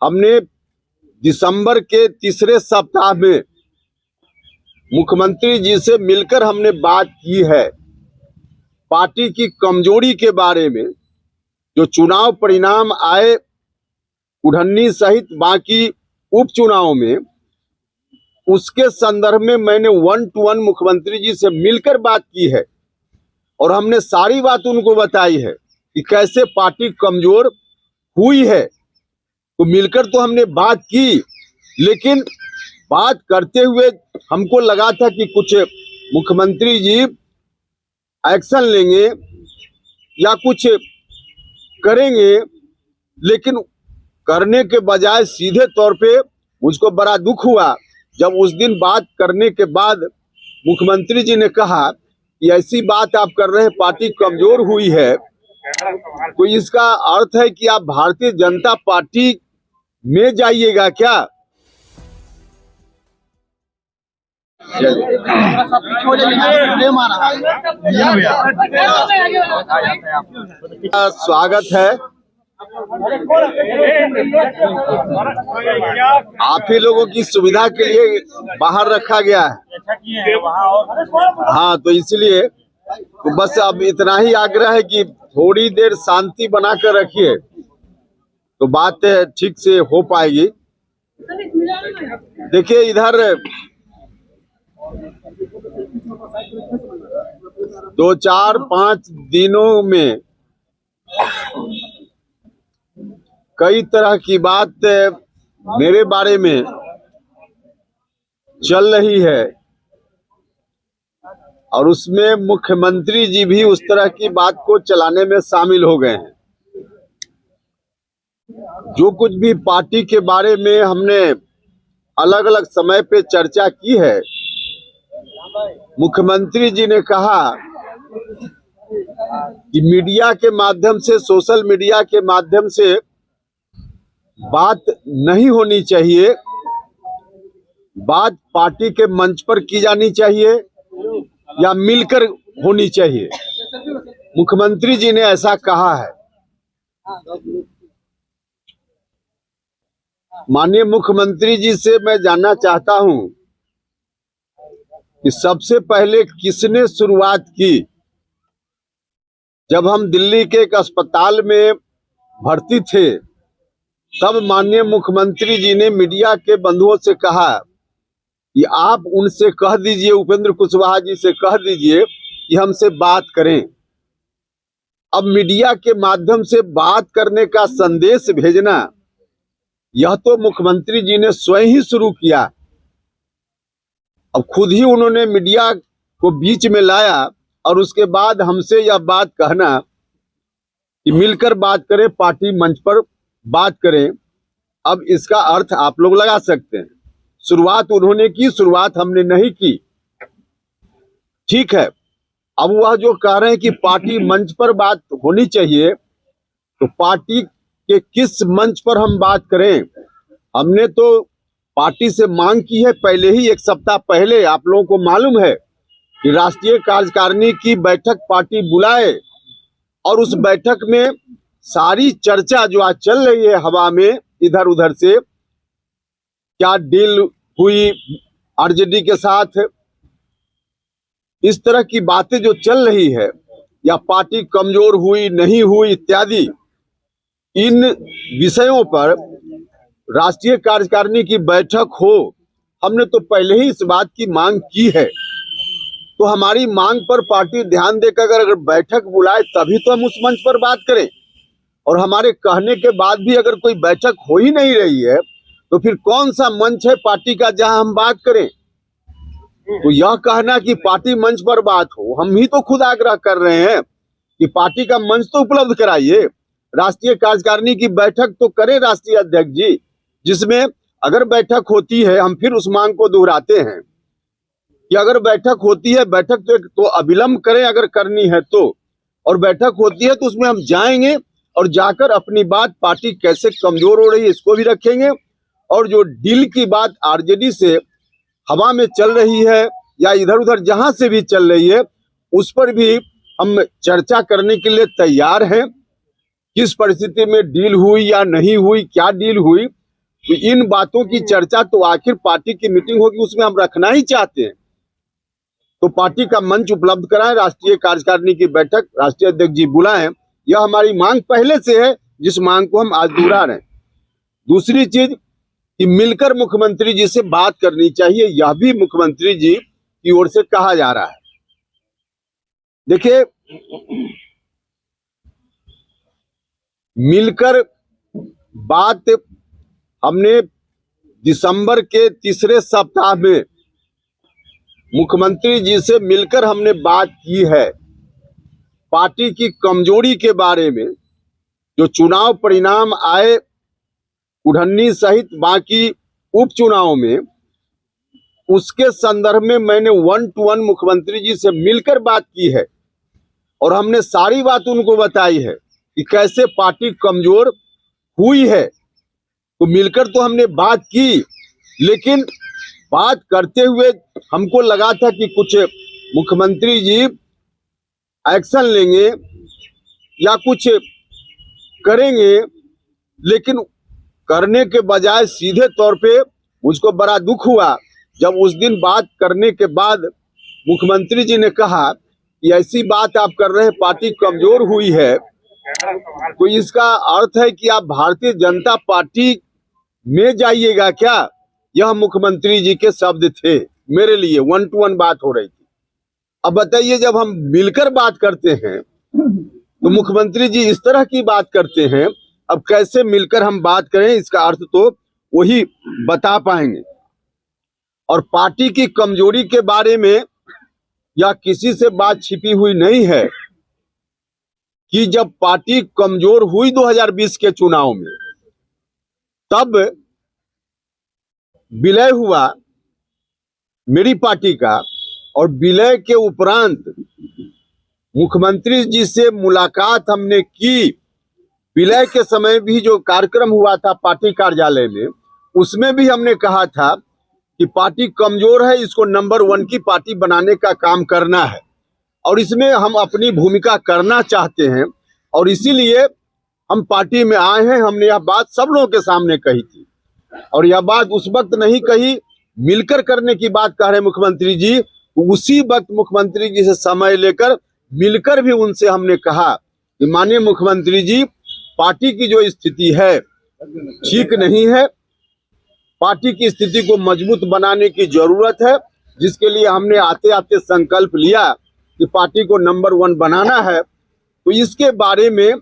हमने दिसंबर के तीसरे सप्ताह में मुख्यमंत्री जी से मिलकर हमने बात की है। पार्टी की कमजोरी के बारे में, जो चुनाव परिणाम आए उढ़न्नी सहित बाकी उपचुनाव में, उसके संदर्भ में मैंने 1 to 1 मुख्यमंत्री जी से मिलकर बात की है और हमने सारी बात उनको बताई है कि कैसे पार्टी कमजोर हुई है। तो मिलकर तो हमने बात की, लेकिन बात करते हुए हमको लगा था कि कुछ मुख्यमंत्री जी एक्शन लेंगे या कुछ करेंगे, लेकिन करने के बजाय सीधे तौर पे मुझको बड़ा दुख हुआ जब उस दिन बात करने के बाद मुख्यमंत्री जी ने कहा कि ऐसी बात आप कर रहे हैं, पार्टी कमजोर हुई है, तो इसका अर्थ है कि आप भारतीय जनता पार्टी में जाइएगा क्या? स्वागत है, आप ही लोगों की सुविधा के लिए बाहर रखा गया है। हाँ, तो इसलिए तो बस अब इतना ही आग्रह है कि थोड़ी देर शांति बनाकर रखिए तो बात ठीक से हो पाएगी। देखिए, इधर 2-4-5 दिनों में कई तरह की बात मेरे बारे में चल रही है और उसमें मुख्यमंत्री जी भी उस तरह की बात को चलाने में शामिल हो गए हैं। जो कुछ भी पार्टी के बारे में हमने अलग अलग समय पे चर्चा की है, मुख्यमंत्री जी ने कहा कि मीडिया के माध्यम से, सोशल मीडिया के माध्यम से बात नहीं होनी चाहिए, बात पार्टी के मंच पर की जानी चाहिए या मिलकर होनी चाहिए। मुख्यमंत्री जी ने ऐसा कहा है। माननीय मुख्यमंत्री जी से मैं जानना चाहता हूं कि सबसे पहले किसने शुरुआत की? जब हम दिल्ली के एक अस्पताल में भर्ती थे, तब माननीय मुख्यमंत्री जी ने मीडिया के बंधुओं से कहा कि आप उनसे कह दीजिए, उपेंद्र कुशवाहा जी से कह दीजिए कि हमसे बात करें। अब मीडिया के माध्यम से बात करने का संदेश भेजना, यह तो मुख्यमंत्री जी ने स्वयं ही शुरू किया। अब खुद ही उन्होंने मीडिया को बीच में लाया और उसके बाद हमसे यह बात कहना कि मिलकर बात करें, पार्टी मंच पर बात करें। अब इसका अर्थ आप लोग लगा सकते हैं। शुरुआत उन्होंने की, शुरुआत हमने नहीं की। ठीक है, अब वह जो कह रहे हैं कि पार्टी मंच पर बात होनी चाहिए, तो पार्टी के किस मंच पर हम बात करें? हमने तो पार्टी से मांग की है पहले ही, 1 सप्ताह पहले। आप लोगों को मालूम है कि राष्ट्रीय कार्यकारिणी की बैठक पार्टी बुलाए और उस बैठक में सारी चर्चा जो आज चल रही है हवा में इधर उधर से, क्या डील हुई आरजेडी के साथ, इस तरह की बातें जो चल रही है, या पार्टी कमजोर हुई नहीं हुई इत्यादि, इन विषयों पर राष्ट्रीय कार्यकारिणी की बैठक हो, हमने तो पहले ही इस बात की मांग की है। तो हमारी मांग पर पार्टी ध्यान देकर अगर बैठक बुलाए तभी तो हम उस मंच पर बात करें। और हमारे कहने के बाद भी अगर कोई बैठक हो ही नहीं रही है, तो फिर कौन सा मंच है पार्टी का जहां हम बात करें? तो यह कहना कि पार्टी मंच पर बात हो, हम ही तो खुद आग्रह कर रहे हैं कि पार्टी का मंच तो उपलब्ध कराइए। राष्ट्रीय कार्यकारिणी की बैठक तो करें राष्ट्रीय अध्यक्ष जी, जिसमें अगर बैठक होती है, हम फिर उस मांग को दोहराते हैं कि अगर बैठक होती है, बैठक तो अविलंब करें अगर करनी है तो, और बैठक होती है तो उसमें हम जाएंगे और जाकर अपनी बात पार्टी कैसे कमजोर हो रही है इसको भी रखेंगे, और जो डील की बात आरजेडी से हवा में चल रही है या इधर उधर जहां से भी चल रही है, उस पर भी हम चर्चा करने के लिए तैयार हैं। किस परिस्थिति में डील हुई या नहीं हुई, क्या डील हुई, तो इन बातों की चर्चा तो आखिर पार्टी की मीटिंग होगी उसमें हम रखना ही चाहते हैं। तो पार्टी का मंच उपलब्ध कराएं, राष्ट्रीय कार्यकारिणी की बैठक राष्ट्रीय अध्यक्ष जी बुलाएं, यह हमारी मांग पहले से है, जिस मांग को हम आज दोहरा रहे हैं। दूसरी चीज कि मिलकर मुख्यमंत्री जी से बात करनी चाहिए, यह भी मुख्यमंत्री जी की ओर से कहा जा रहा है। देखिए, मिलकर बात हमने दिसंबर के तीसरे सप्ताह में मुख्यमंत्री जी से मिलकर हमने बात की है। पार्टी की कमजोरी के बारे में, जो चुनाव परिणाम आए उढ़न्नी सहित बाकी उपचुनाव में, उसके संदर्भ में मैंने 1 to 1 मुख्यमंत्री जी से मिलकर बात की है और हमने सारी बात उनको बताई है कि कैसे पार्टी कमजोर हुई है। तो मिलकर तो हमने बात की, लेकिन बात करते हुए हमको लगा था कि कुछ मुख्यमंत्री जी एक्शन लेंगे या कुछ करेंगे, लेकिन करने के बजाय सीधे तौर पे मुझको बड़ा दुख हुआ जब उस दिन बात करने के बाद मुख्यमंत्री जी ने कहा कि ऐसी बात आप कर रहे हैं, पार्टी कमजोर हुई है, तो इसका अर्थ है कि आप भारतीय जनता पार्टी में जाइएगा क्या? यह मुख्यमंत्री जी के शब्द थे मेरे लिए। 1 to 1 बात हो रही थी। अब बताइए, जब हम मिलकर बात करते हैं तो मुख्यमंत्री जी इस तरह की बात करते हैं, अब कैसे मिलकर हम बात करें, इसका अर्थ तो वही बता पाएंगे। और पार्टी की कमजोरी के बारे में या किसी से बात छिपी हुई नहीं है कि जब पार्टी कमजोर हुई 2020 के चुनाव में, तब विलय हुआ मेरी पार्टी का, और विलय के उपरांत मुख्यमंत्री जी से मुलाकात हमने की। विलय के समय भी जो कार्यक्रम हुआ था पार्टी कार्यालय में, उसमें भी हमने कहा था कि पार्टी कमजोर है, इसको नंबर 1 की पार्टी बनाने का काम करना है और इसमें हम अपनी भूमिका करना चाहते हैं और इसीलिए हम पार्टी में आए हैं। हमने यह बात सब लोगों के सामने कही थी और यह बात उस वक्त नहीं कही, मिलकर करने की बात कह रहे मुख्यमंत्री जी। उसी वक्त मुख्यमंत्री जी से समय लेकर मिलकर भी उनसे हमने कहा कि माननीय मुख्यमंत्री जी, पार्टी की जो स्थिति है ठीक नहीं है, पार्टी की स्थिति को मजबूत बनाने की जरूरत है, जिसके लिए हमने आते आते संकल्प लिया कि पार्टी को नंबर 1 बनाना है। तो इसके बारे में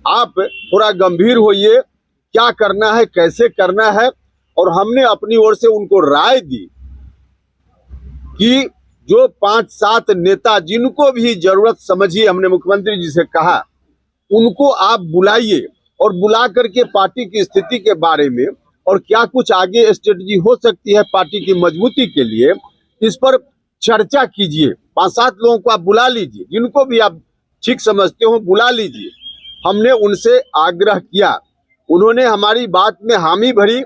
आप थोड़ा गंभीर होइए, क्या करना है, कैसे करना है। और हमने अपनी ओर से उनको राय दी कि जो 5-7 नेता जिनको भी जरूरत समझिए, हमने मुख्यमंत्री जी से कहा उनको आप बुलाइए और बुला करके पार्टी की स्थिति के बारे में और क्या कुछ आगे स्ट्रेटजी हो सकती है पार्टी की मजबूती के लिए, इस पर चर्चा कीजिए। 5-7 लोगों को आप बुला लीजिए, जिनको भी आप ठीक समझते हो बुला लीजिए। हमने उनसे आग्रह किया, उन्होंने हमारी बात में हामी भरी,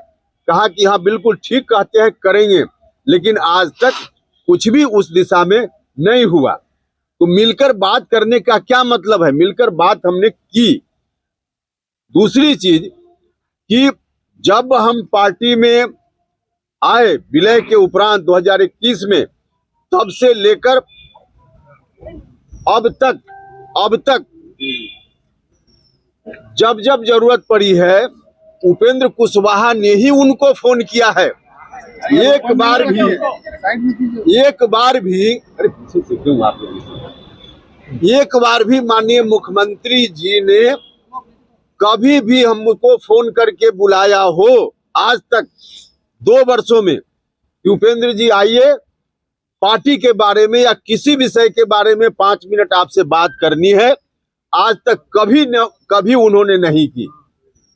कहा कि हाँ बिल्कुल ठीक कहते हैं, करेंगे, लेकिन आज तक कुछ भी उस दिशा में नहीं हुआ। तो मिलकर बात करने का क्या मतलब है? मिलकर बात हमने की। दूसरी चीज कि जब हम पार्टी में आए विलय के उपरांत 2021 में, तब से लेकर अब तक जब जब जरूरत पड़ी है उपेंद्र कुशवाहा ने ही उनको फोन किया है। एक बार भी माननीय मुख्यमंत्री जी ने कभी भी हमको फोन करके बुलाया हो आज तक 2 वर्षों में कि उपेंद्र जी आइए, पार्टी के बारे में या किसी विषय के बारे में 5 मिनट आपसे बात करनी है, आज तक कभी उन्होंने नहीं की।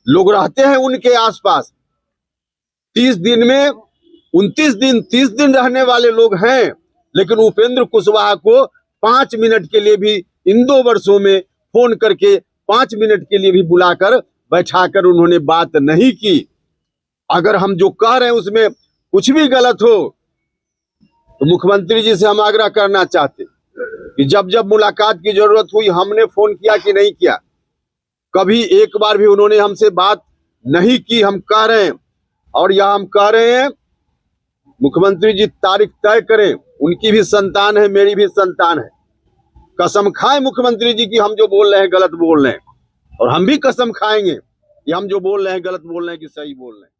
लोग रहते हैं उनके आसपास, 30 दिन में 29 दिन 30 दिन रहने वाले लोग हैं, लेकिन उपेंद्र कुशवाहा को 5 मिनट के लिए भी इन 2 वर्षों में फोन करके 5 मिनट के लिए भी बुलाकर बैठाकर उन्होंने बात नहीं की। अगर हम जो कह रहे हैं उसमें कुछ भी गलत हो तो मुख्यमंत्री जी से हम आग्रह करना चाहते कि जब जब मुलाकात की जरूरत हुई हमने फोन किया कि नहीं किया? कभी एक बार भी उन्होंने हमसे बात नहीं की, हम कह रहे हैं। और यह हम कह रहे हैं, मुख्यमंत्री जी तारीख तय करें। उनकी भी संतान है, मेरी भी संतान है। कसम खाएं मुख्यमंत्री जी की हम जो बोल रहे हैं गलत बोल रहे हैं, और हम भी कसम खाएंगे कि हम जो बोल रहे हैं गलत बोल रहे हैं कि सही बोल रहे हैं।